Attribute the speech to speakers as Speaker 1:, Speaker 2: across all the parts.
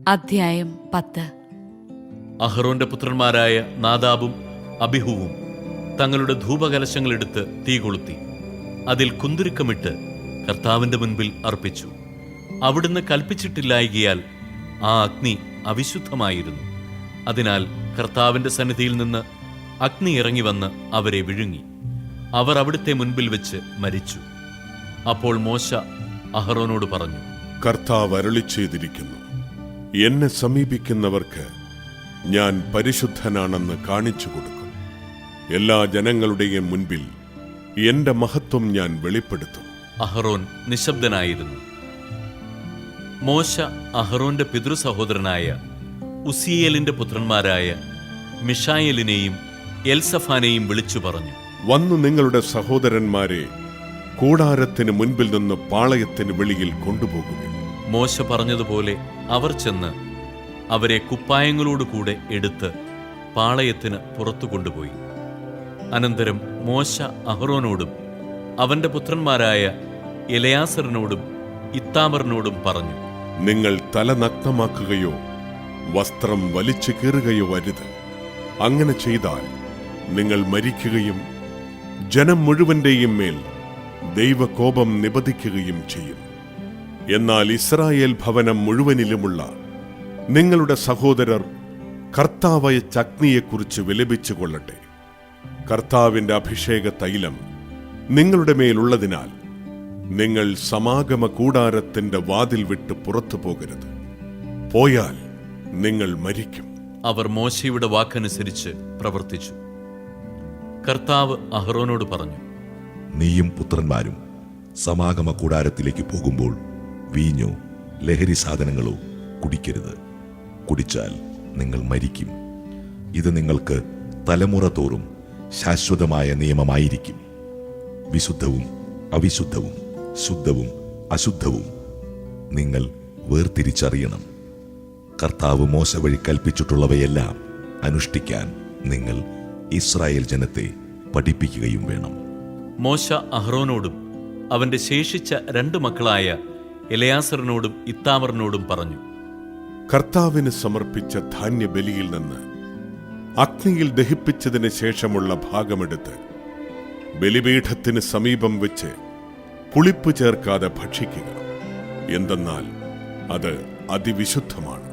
Speaker 1: അധ്യായം 10.
Speaker 2: അഹ്റോന്റെ പുത്രന്മാരായ നാദാബും അബിഹുവും തങ്ങളുടെ ധൂപകലശങ്ങളെടുത്ത് തീ കൊളുത്തി അതിൽ കുന്തുരുക്കമിട്ട് കർത്താവിന്റെ മുൻപിൽ അർപ്പിച്ചു. അവിടുന്ന് കൽപ്പിച്ചിട്ടില്ലായകയാൽ ആ അഗ്നി അവിശുദ്ധമായിരുന്നു. അതിനാൽ കർത്താവിന്റെ സന്നിധിയിൽ നിന്ന് അഗ്നി ഇറങ്ങി വന്ന് അവരെ വിഴുങ്ങി. അവർ അവിടുത്തെ മുൻപിൽ വെച്ച് മരിച്ചു. അപ്പോൾ മോശ അഹ്റോനോട് പറഞ്ഞു,
Speaker 3: കർത്താവ് അരുളിച്ചെയ്തിരിക്കുന്നു, എന്നെ സമീപിക്കുന്നവർക്ക് ഞാൻ പരിശുദ്ധനാണെന്ന് കാണിച്ചു കൊടുക്കും. എല്ലാ ജനങ്ങളുടെയും മുൻപിൽ എന്റെ മഹത്വം ഞാൻ വെളിപ്പെടുത്തും.
Speaker 2: അഹ്റോൻ നിശബ്ദനായിരുന്നു. മോശ അഹ്റോന്റെ പിതൃസഹോദരനായ ഉസിയേലിന്റെ പുത്രന്മാരായ മിഷായേലിനെയും എൽസഫാനെയും വിളിച്ചു പറഞ്ഞു,
Speaker 3: വന്നു നിങ്ങളുടെ സഹോദരന്മാരെ കൂടാരത്തിന് മുൻപിൽ നിന്ന് പാളയത്തിന് വെളിയിൽ കൊണ്ടുപോകുവിൻ.
Speaker 2: മോശ പറഞ്ഞതുപോലെ അവർ ചെന്ന് അവരെ കുപ്പായങ്ങളോടുകൂടെ എടുത്ത് പാളയത്തിന് പുറത്തു കൊണ്ടുപോയി. അനന്തരം മോശ അഹ്റോനോടും അവന്റെ പുത്രന്മാരായ എലയാസറിനോടും ഇത്താമറിനോടും പറഞ്ഞു,
Speaker 3: നിങ്ങൾ തല നഗ്നമാക്കുകയോ വസ്ത്രം വലിച്ചു കീറുകയോ അരുത്. അങ്ങനെ ചെയ്താൽ നിങ്ങൾ മരിക്കുകയും ജനം മുഴുവന്റെയും മേൽ ദൈവകോപം നിപതിക്കുകയും ചെയ്യും. എന്നാൽ ഇസ്രായേൽ ഭവനം മുഴുവനിലുമുള്ള നിങ്ങളുടെ സഹോദരർ കർത്താവയച്ച അഗ്നിയെക്കുറിച്ച് വിലപിച്ചു കൊള്ളട്ടെ. കർത്താവിന്റെ അഭിഷേക തൈലം നിങ്ങളുടെ മേലുള്ളതിനാൽ നിങ്ങൾ സമാഗമ കൂടാരത്തിന്റെ വാതിൽ വിട്ട് പുറത്തു പോകരുത്. പോയാൽ നിങ്ങൾ മരിക്കും.
Speaker 2: അവർ മോശയുടെ വാക്കനുസരിച്ച് പ്രവർത്തിച്ചു. കർത്താവ് അഹ്റോനോട് പറഞ്ഞു,
Speaker 4: നീയും പുത്രന്മാരും സമാഗമ കൂടാരത്തിലേക്ക് പോകുമ്പോൾ വീഞ്ഞോ ലഹരി സാധനങ്ങളോ കുടിക്കരുത്. കുടിച്ചാൽ നിങ്ങൾ മരിക്കും. ഇത് നിങ്ങൾക്ക് തലമുറ തോറും ശാശ്വതമായ നിയമമായിരിക്കും. വിശുദ്ധവും അവിശുദ്ധവും ശുദ്ധവും അശുദ്ധവും നിങ്ങൾ വേർതിരിച്ചറിയണം. കർത്താവ് മോശ വഴി കൽപ്പിച്ചിട്ടുള്ളവയെല്ലാം അനുഷ്ഠിക്കാൻ നിങ്ങൾ ഇസ്രായേൽ ജനത്തെ പഠിപ്പിക്കുകയും വേണം.
Speaker 2: മോശ അഹ്റോനോടും അവന്റെ ശേഷിച്ച 2 മക്കളായ എലയാസറിനോടും ഇത്താമറിനോടും പറഞ്ഞു,
Speaker 3: കർത്താവിന് സമർപ്പിച്ച ധാന്യബലിയിൽ നിന്ന് അഗ്നിയിൽ ദഹിപ്പിച്ചതിന് ശേഷമുള്ള ഭാഗമെടുത്ത് ബലിപീഠത്തിന് സമീപം വെച്ച് പുളിപ്പ് ചേർക്കാതെ ഭക്ഷിക്കുക. എന്തെന്നാൽ അത് അതിവിശുദ്ധമാണ്.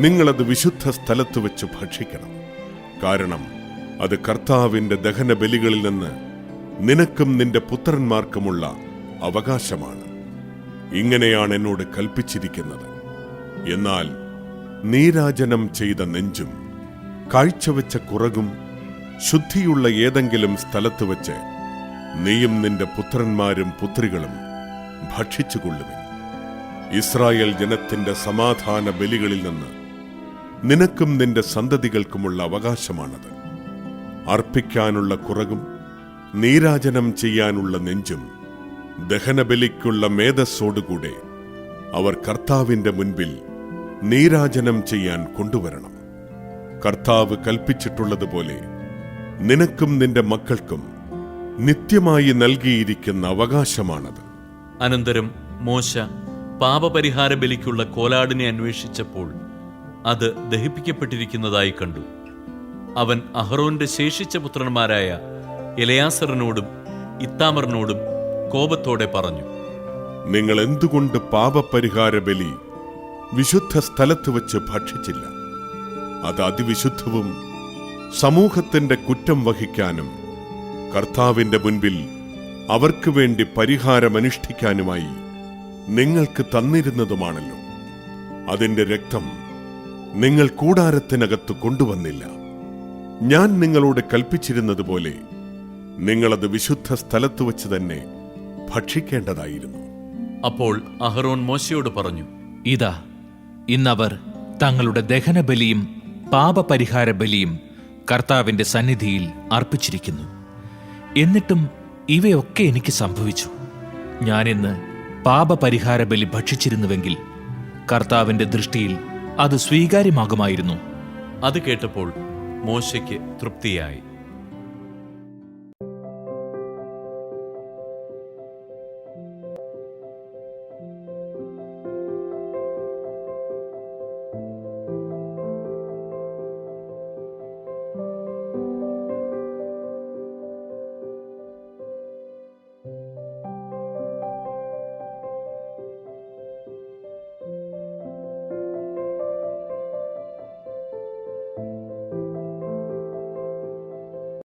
Speaker 3: നിങ്ങളത് വിശുദ്ധ സ്ഥലത്ത് വെച്ച് ഭക്ഷിക്കണം. കാരണം അത് കർത്താവിന്റെ ദഹനബലികളിൽ നിന്ന് നിനക്കും നിന്റെ പുത്രന്മാർക്കുമുള്ള അവകാശമാണ്. ഇങ്ങനെയാണ് എന്നോട് കൽപ്പിച്ചിരിക്കുന്നത്. എന്നാൽ നീരാജനം ചെയ്ത നെഞ്ചും കാഴ്ചവെച്ച കുറകും ശുദ്ധിയുള്ള ഏതെങ്കിലും സ്ഥലത്ത് വെച്ച് നീയും നിന്റെ പുത്രന്മാരും പുത്രികളും ഭക്ഷിച്ചുകൊള്ളുവിൻ. ഇസ്രായേൽ ജനത്തിന്റെ സമാധാന ബലികളിൽ നിന്ന് നിനക്കും നിന്റെ സന്തതികൾക്കുമുള്ള അവകാശമാണത്. അർപ്പിക്കാനുള്ള കുറകും നീരാജനം ചെയ്യാനുള്ള നെഞ്ചും ദഹനബലിക്കുള്ള മേധസ്സോടുകൂടെ അവർ കർത്താവിന്റെ മുൻപിൽ നീരാജനം ചെയ്യാൻ കൊണ്ടുവരണം. കർത്താവ് കൽപ്പിച്ചിട്ടുള്ളതുപോലെ നിനക്കും നിന്റെ മക്കൾക്കും നിത്യമായി നൽകിയിരിക്കുന്ന അവകാശമാണത്.
Speaker 2: അനന്തരം മോശ പാപപരിഹാര ബലിക്കുള്ള കോലാടിനെ അന്വേഷിച്ചപ്പോൾ അത് ദഹിപ്പിക്കപ്പെട്ടിരിക്കുന്നതായി കണ്ടു. അവൻ അഹ്റോന്റെ ശേഷിച്ച പുത്രന്മാരായ എലയാസറിനോടും ഇത്താമറിനോടും കോപത്തോടെ പറഞ്ഞു,
Speaker 3: നിങ്ങൾ എന്തുകൊണ്ട് പാപപരിഹാര ബലി വിശുദ്ധ സ്ഥലത്ത് വെച്ച് ഭക്ഷിച്ചില്ല? അത് അതിവിശുദ്ധവും സമൂഹത്തിന്റെ കുറ്റം വഹിക്കാനും കർത്താവിന്റെ മുൻപിൽ അവർക്ക് വേണ്ടി പരിഹാരമനുഷ്ഠിക്കാനുമായി നിങ്ങൾക്ക് തന്നിരുന്നതുമാണല്ലോ. അതിന്റെ രക്തം നിങ്ങൾ കൂടാരത്തിനകത്ത് കൊണ്ടുവന്നില്ല. ഞാൻ നിങ്ങളോട് കൽപ്പിച്ചിരുന്നതുപോലെ നിങ്ങളത് വിശുദ്ധ സ്ഥലത്ത് വെച്ച് തന്നെ ഭക്ഷിക്കേണ്ടതായിരുന്നു.
Speaker 2: അപ്പോൾ അഹ്റോൻ മോശയോട് പറഞ്ഞു,
Speaker 5: ഇതാ, ഇന്നവർ തങ്ങളുടെ ദഹനബലിയും പാപപരിഹാര ബലിയും കർത്താവിന്റെ സന്നിധിയിൽ അർപ്പിച്ചിരിക്കുന്നു. എന്നിട്ടും ഇവയൊക്കെ എനിക്ക് സംഭവിച്ചു. ഞാനിന്ന് പാപപരിഹാര ബലി ഭക്ഷിച്ചിരുന്നുവെങ്കിൽ കർത്താവിന്റെ ദൃഷ്ടിയിൽ അത് സ്വീകാര്യമാകുമായിരുന്നു.
Speaker 2: അത് കേട്ടപ്പോൾ മോശയ്ക്ക് തൃപ്തിയായി.